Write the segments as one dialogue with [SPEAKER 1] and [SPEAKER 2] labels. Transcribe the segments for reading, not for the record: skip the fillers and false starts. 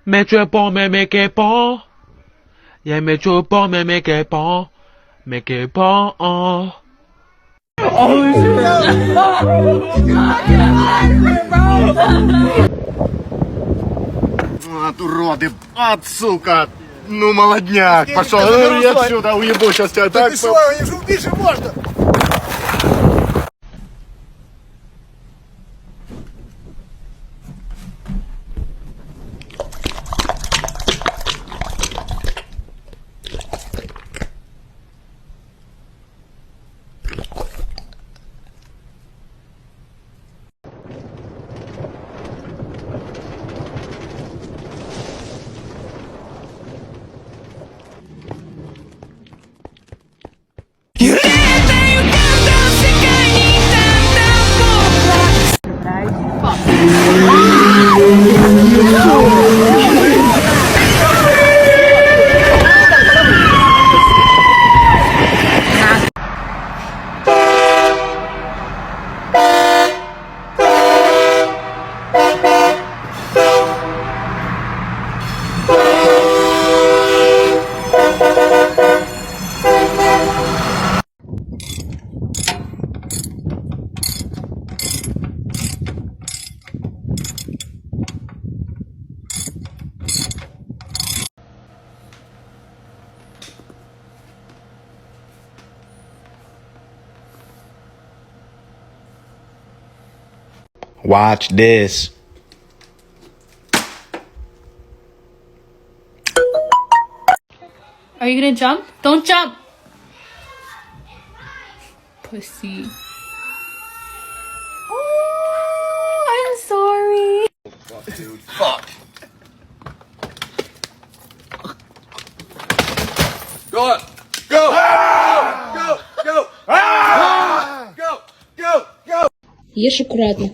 [SPEAKER 1] mecepo, mecepo. Yeah, mecepo, mecepo. Mecepo. Oh
[SPEAKER 2] От уроды, от сука! Ну, молодняк! Пошел, я отсюда уебу сейчас тебя так.
[SPEAKER 3] Ты что, они же убить же можно!
[SPEAKER 2] Watch this.
[SPEAKER 4] Are you gonna jump? Don't jump! Pussy. Oh, I'm sorry.
[SPEAKER 2] Dude, fuck. Go up. Go. Go. Go. Go. Go. Go.
[SPEAKER 4] Ешь аккуратно.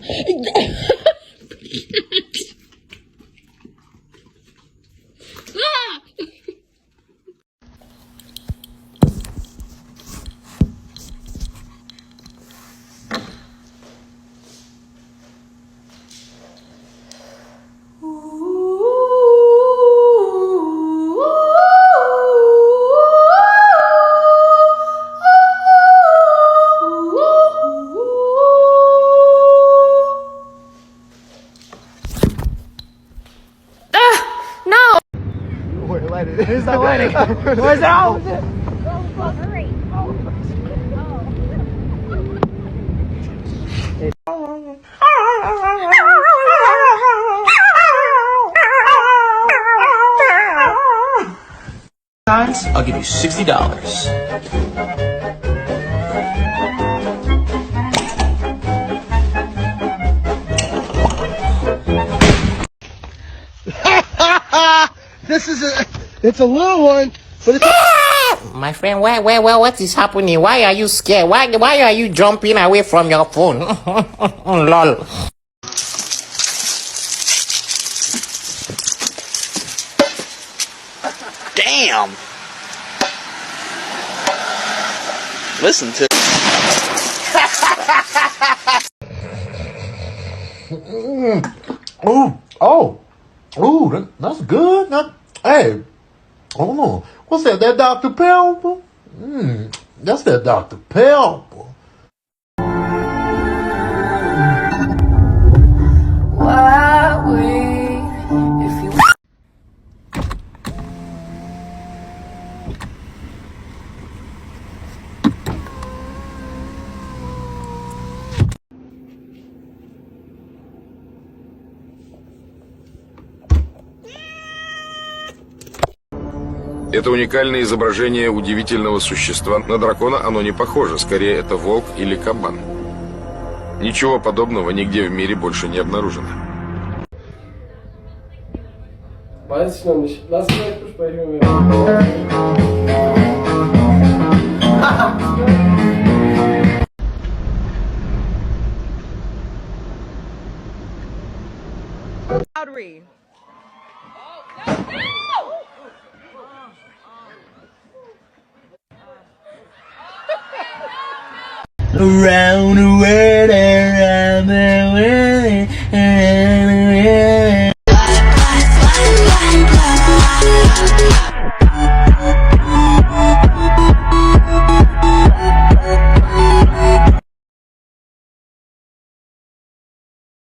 [SPEAKER 3] It's not lighting. Where's out?
[SPEAKER 5] Hurry.
[SPEAKER 6] I'll give you $60.
[SPEAKER 3] It's a little one, but it's
[SPEAKER 7] My friend, what is happening? Why are you scared? Why are you jumping away from your phone? Lol.
[SPEAKER 6] Damn! Listen to.
[SPEAKER 8] That's good. Hey, oh, what's that? That Dr. Pepper? That's that Dr. Pepper.
[SPEAKER 9] Это уникальное изображение удивительного существа. На дракона оно не похоже, скорее это волк или кабан. Ничего подобного нигде в мире больше не обнаружено.
[SPEAKER 10] Weiß ich noch nicht. Lass es gleich besprechen, wenn
[SPEAKER 5] Boundary.
[SPEAKER 6] Around the world